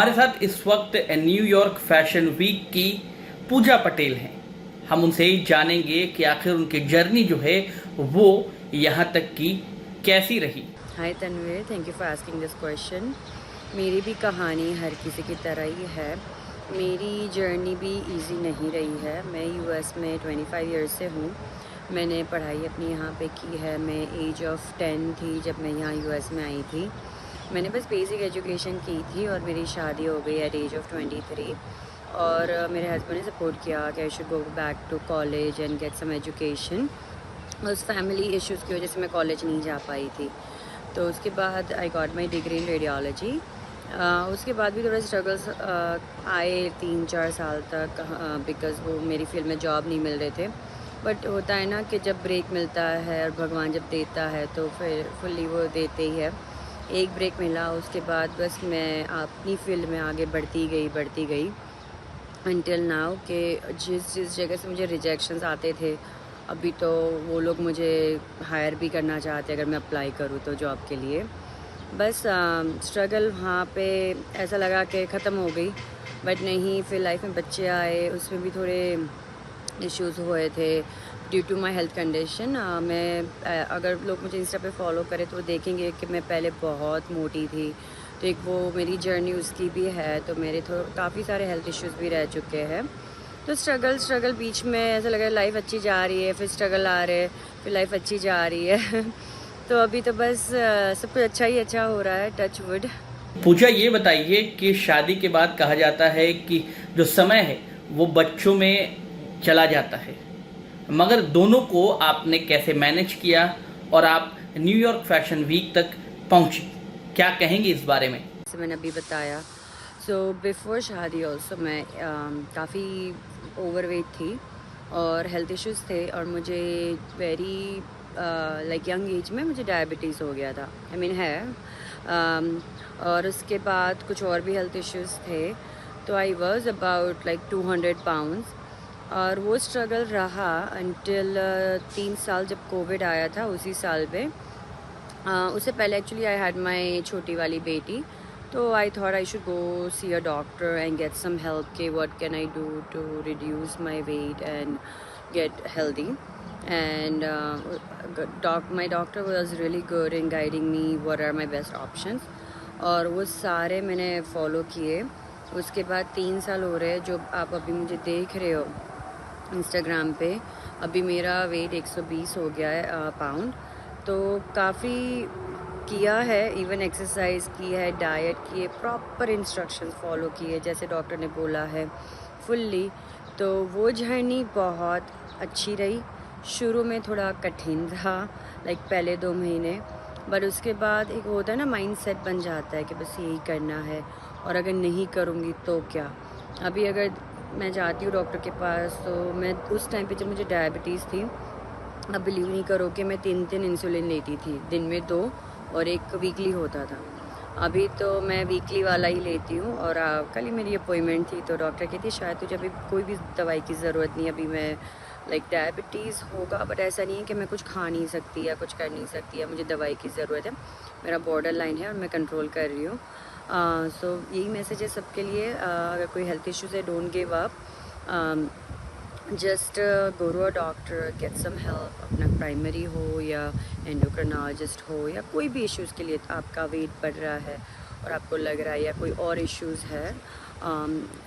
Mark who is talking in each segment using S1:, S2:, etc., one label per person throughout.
S1: हमारे साथ इस वक्त न्यूयॉर्क फैशन वीक की पूजा पटेल हैं। हम उनसे ही जानेंगे कि आखिर उनकी जर्नी जो है वो यहाँ तक की कैसी रही।
S2: Hi Tanveer, thank you for asking this question. मेरी भी कहानी हर किसी की तरह ही है। मेरी जर्नी भी इजी नहीं रही है। मैं यूएस में 25 इयर्स से हूँ। मैंने पढ़ाई अपनी यहाँ पे की है। मैं एज ऑफ 10 थी जब मैं यहाँ यूएस में आई थी। मैंने बस बेसिक एजुकेशन की थी और मेरी शादी हो गई एट एज ऑफ 23। और मेरे हस्बैंड ने सपोर्ट किया कि I should go back to college and get some education. उस फैमिली इश्यूज़ की वजह से मैं कॉलेज नहीं जा पाई थी। तो उसके बाद I got my degree in radiology. उसके बाद भी थोड़े स्ट्रगल्स आए 3-4 साल तक, बिकॉज़ वो मेरी फील्ड में जॉब नहीं मिल रहे थे। बट होता है ना कि जब ब्रेक मिलता है और भगवान जब देता है तो फिर फुल्ली वो देते ही है। एक ब्रेक मिला, उसके बाद बस मैं अपनी फील्ड में आगे बढ़ती गई अनटिल नाउ कि जिस जगह से मुझे रिजेक्शंस आते थे, अभी तो वो लोग मुझे हायर भी करना चाहते अगर मैं अप्लाई करूँ तो जॉब के लिए। बस स्ट्रगल वहाँ पे ऐसा लगा कि ख़त्म हो गई, बट नहीं, फिर लाइफ में बच्चे आए, उसमें भी थोड़े इश्यूज़ हुए थे due to my health condition. अगर लोग मुझे इंस्टा पे फॉलो करें तो वो देखेंगे कि मैं पहले बहुत मोटी थी। तो एक वो मेरी जर्नी उसकी भी है, तो मेरे काफ़ी सारे हेल्थ इश्यूज़ भी रह चुके हैं। तो स्ट्रगल बीच में ऐसा लग रहा है लाइफ अच्छी जा रही है, फिर स्ट्रगल आ रहे, फिर लाइफ अच्छी जा रही है तो अभी तो बस सब कुछ अच्छा ही अच्छा हो रहा है, टच वुड।
S1: पूजा, ये बताइए कि शादी के बाद कहा जाता है कि जो समय है वो बच्चों में चला जाता है, मगर दोनों को आपने कैसे मैनेज किया और आप न्यूयॉर्क फैशन वीक तक पहुंची, क्या कहेंगे इस बारे में?
S2: जैसे मैंने अभी बताया, सो बिफ़ोर शादी ऑल्सो मैं काफ़ी ओवरवेट थी और हेल्थ इश्यूज़ थे, और मुझे वेरी लाइक यंग एज में मुझे डायबिटीज़ हो गया था, आई मीन है। और उसके बाद कुछ और भी हेल्थ इश्यूज़ थे, तो I was about like 200 pounds. और वो स्ट्रगल रहा अनटिल 3 साल जब कोविड आया था उसी साल में। उससे पहले एक्चुअली आई हैड माई छोटी वाली बेटी, तो I thought I should go see a doctor and get some help के what can I do to reduce my weight and get healthy. And my doctor was really good in guiding me what are my best options, और वो सारे मैंने follow किए। उसके बाद 3 साल हो रहे हैं जो आप अभी मुझे देख रहे हो इंस्टाग्राम पे। अभी मेरा वेट 120 हो गया है पाउंड। तो काफ़ी किया है, इवन एक्सरसाइज की है, डाइट की है, प्रॉपर इंस्ट्रक्शंस फॉलो किए जैसे डॉक्टर ने बोला है, फुल्ली। तो वो जर्नी बहुत अच्छी रही। शुरू में थोड़ा कठिन था, लाइक पहले 2 महीने, बट उसके बाद एक होता है ना, माइंड सेट बन जाता है कि बस यही करना है, और अगर नहीं करूँगी तो क्या। अभी अगर मैं जाती हूँ डॉक्टर के पास, तो मैं उस टाइम पे जब मुझे डायबिटीज़ थी, अब बिलीव नहीं करोगे, मैं 3 इंसुलिन लेती थी, दिन में 2 और 1 वीकली होता था। अभी तो मैं वीकली वाला ही लेती हूँ। और कल ही मेरी अपॉइंटमेंट थी, तो डॉक्टर कहती शायद तुझे अभी कोई भी दवाई की ज़रूरत नहीं, अभी मैं लाइक डायबिटीज़ होगा बट ऐसा नहीं है कि मैं कुछ खा नहीं सकती या कुछ कर नहीं सकती या मुझे दवाई की ज़रूरत है। मेरा बॉर्डर लाइन है और मैं कंट्रोल कर रही हूँ। सो यही मैसेज है सबके लिए, अगर कोई हेल्थ इश्यूज़ है, don't give up, just go to a doctor, get some help. अपना प्राइमरी हो या एंडोक्रिनोलॉजिस्ट हो या कोई भी इश्यूज़ के लिए, आपका वेट बढ़ रहा है और आपको लग रहा है या कोई और इश्यूज़ है,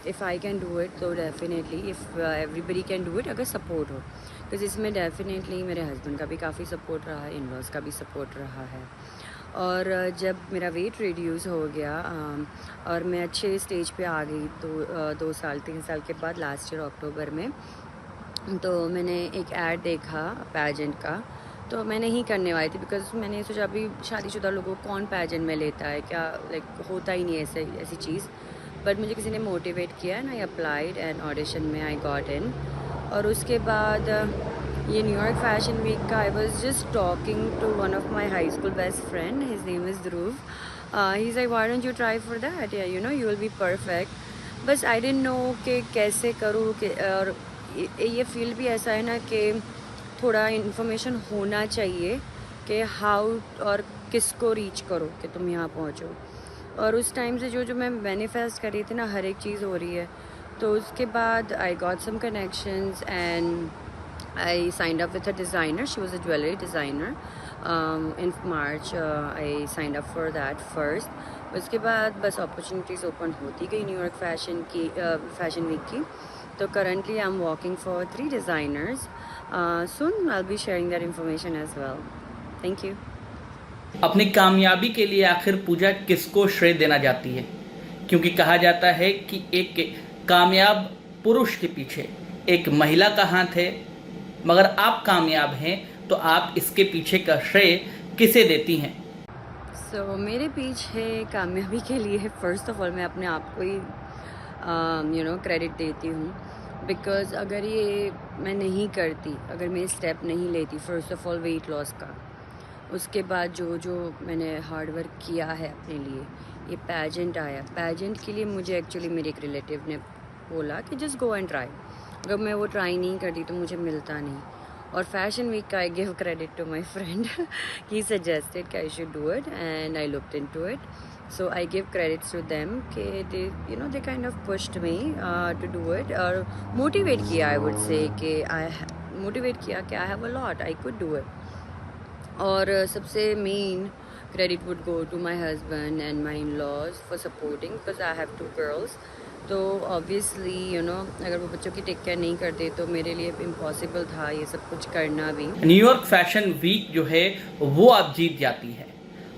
S2: if I can do it तो definitely, if everybody can do it, अगर सपोर्ट हो। बिकॉज इसमें डेफिनेटली मेरे हस्बैंड का भी काफ़ी सपोर्ट रहा है, इन-लॉज़ का भी सपोर्ट रहा है। और जब मेरा वेट रिड्यूस हो गया और मैं अच्छे स्टेज पे आ गई, तो 2 साल 3 साल के बाद लास्ट ईयर अक्टूबर में, तो मैंने एक ऐड देखा पैजेंट का, तो मैं नहीं करने वाली थी, बिकॉज़ मैंने सोचा अभी शादीशुदा लोगों को कौन पैजेंट में लेता है, क्या लाइक होता ही नहीं है ऐसी चीज़। बट मुझे किसी ने मोटिवेट किया and I applied and audition में आई गॉट इन। और उसके बाद ये न्यूयॉर्क फैशन वीक का, I was just talking to one of my high school best friend, his name is Dhruv. He is like why don't you try for that, you know you will be perfect. बस I didn't know कि कैसे करूँ कि, और ये field भी ऐसा है ना कि थोड़ा इन्फॉर्मेशन होना चाहिए कि हाउ और किसको रीच करो कि तुम यहाँ पहुँचो। और उस टाइम से जो जो मैं मैनिफेस्ट कर रही थी ना, हर एक चीज़ हो रही है। तो उसके बाद I got some connections and I signed up with a designer. She was a jewelry designer. In March, I signed up for that first. उसके बाद बस opportunities open होती गई न्यूयॉर्क फैशन वीक की. तो currently I'm working for 3 designers. Soon I'll be sharing that information as well. Thank you.
S1: अपनी कामयाबी के लिए आखिर पूजा किसको श्रेय देना चाहती है? क्योंकि कहा जाता है कि एक कामयाब पुरुष के पीछे एक महिला का हाथ है, मगर आप कामयाब हैं तो आप इसके पीछे का श्रेय किसे देती हैं?
S2: मेरे पीछे कामयाबी के लिए फ़र्स्ट ऑफ ऑल मैं अपने आप को ही क्रेडिट देती हूँ, बिकॉज़ अगर ये मैं नहीं करती, अगर मैं स्टेप नहीं लेती, first of all weight loss का, उसके बाद जो जो मैंने हार्ड वर्क किया है अपने लिए, ये पैजेंट आया, पैजेंट के लिए मुझे एक्चुअली मेरे एक रिलेटिव ने बोला कि जस्ट गो एंड ट्राई। अगर मैं वो ट्राई नहीं करती तो मुझे मिलता नहीं। और फैशन वीक का I give credit to my friend, he suggested कि I should do it and I looked into it, so I give credits to them कि they kind of pushed me to do it और motivate किया, I would say कि motivate किया कि I have a lot, I could do it. और सबसे main credit would go to my husband and my in-laws for supporting, because I have 2 girls. तो obviously अगर वो बच्चों की टेक केयर नहीं करते तो मेरे लिए इम्पॉसिबल था ये सब कुछ करना भी।
S1: न्यूयॉर्क फैशन वीक जो है वो आप जीत जाती है,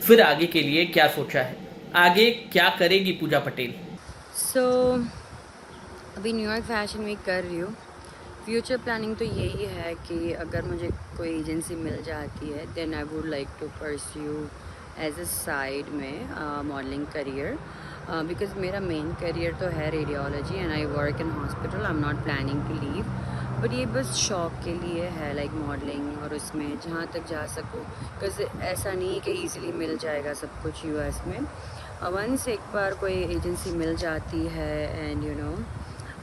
S1: फिर आगे के लिए क्या सोचा है? आगे क्या करेगी पूजा पटेल?
S2: अभी न्यूयॉर्क फैशन वीक कर रही हूँ। फ्यूचर प्लानिंग तो यही है कि अगर मुझे कोई एजेंसी मिल जाती है then I would like to pursue as a side में मॉडलिंग करियर, बिकॉज मेरा मेन करियर तो है radiology and I work in hospital. I am not planning to leave, but ये बस शौक के लिए है, लाइक मॉडलिंग, और उसमें जहाँ तक जा सकूँ, बिकॉज ऐसा नहीं है कि ईजिली मिल जाएगा सब कुछ यूएस में। वंस एक बार कोई एजेंसी मिल जाती है एंड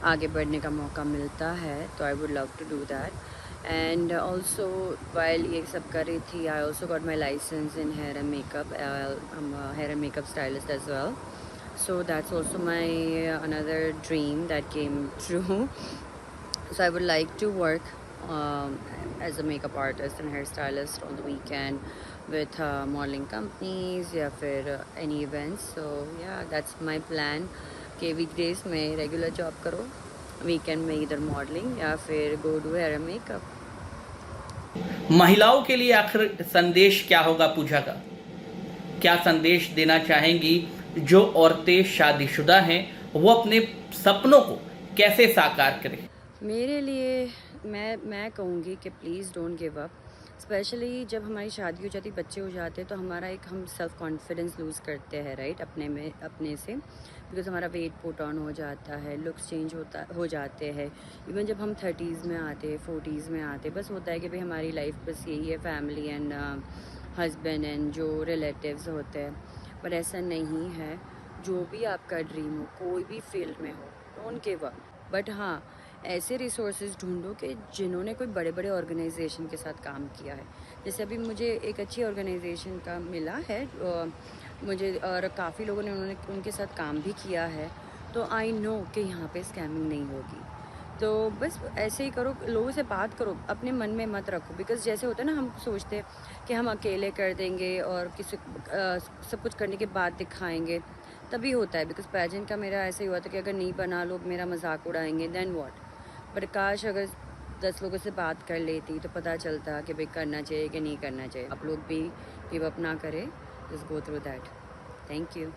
S2: आगे बढ़ने का मौका मिलता है तो I would love to do that. And also while ये सब कर रही थी, I also got my licence in hair and makeup, hair and makeup stylist as well, so that's also my another dream that came true. So I would like to work as a makeup artist and hairstylist on the weekend with modeling companies या फिर any events. So yeah, that's my plan कि weekdays में regular job करो, weekend में इधर modeling या फिर go do hair and makeup.
S1: महिलाओं के लिए आखिर संदेश क्या होगा पूजा का? क्या संदेश देना चाहेंगी जो औरतें शादीशुदा हैं वो अपने सपनों को कैसे साकार करें?
S2: मेरे लिए मैं कहूँगी कि please don't give up, specially जब हमारी शादी हो जाती, बच्चे हो जाते हैं तो हमारा हम सेल्फ कॉन्फिडेंस लूज़ करते हैं, राइट, अपने से, बिकॉज हमारा वेट पुट ऑन हो जाता है, लुक्स चेंज हो जाते हैं। इवन जब हम 30s में आते, 40s में आते, बस होता है कि भाई हमारी लाइफ बस यही है, फैमिली एंड हस्बैंड एंड जो रिलेटिव्स होते हैं, पर ऐसा नहीं है। जो भी आपका ड्रीम हो, कोई भी फील्ड में हो, डोंट गिव अप, बट हाँ ऐसे रिसोर्सेज ढूंढो कि जिन्होंने कोई बड़े बड़े ऑर्गेनाइजेशन के साथ काम किया है। जैसे अभी मुझे एक अच्छी ऑर्गेनाइजेशन का मिला है मुझे, और काफ़ी लोगों ने उनके साथ काम भी किया है, तो आई नो कि यहाँ पे स्कैमिंग नहीं होगी। तो बस ऐसे ही करो, लोगों से बात करो, अपने मन में मत रखो, बिकॉज जैसे होता है ना, हम सोचते हैं कि हम अकेले कर देंगे और किसी सब कुछ करने के बाद दिखाएंगे, तभी होता है। बिकॉज पैजेंट का मेरा ऐसे ही हुआ था कि अगर नहीं बना, लोग मेरा मजाक उड़ाएंगे, देन व्हाट। पर काश अगर 10 लोगों से बात कर लेती तो पता चलता कि भाई करना चाहिए कि नहीं करना चाहिए। आप लोग भी गिव अप ना करें, just go through that. Thank you.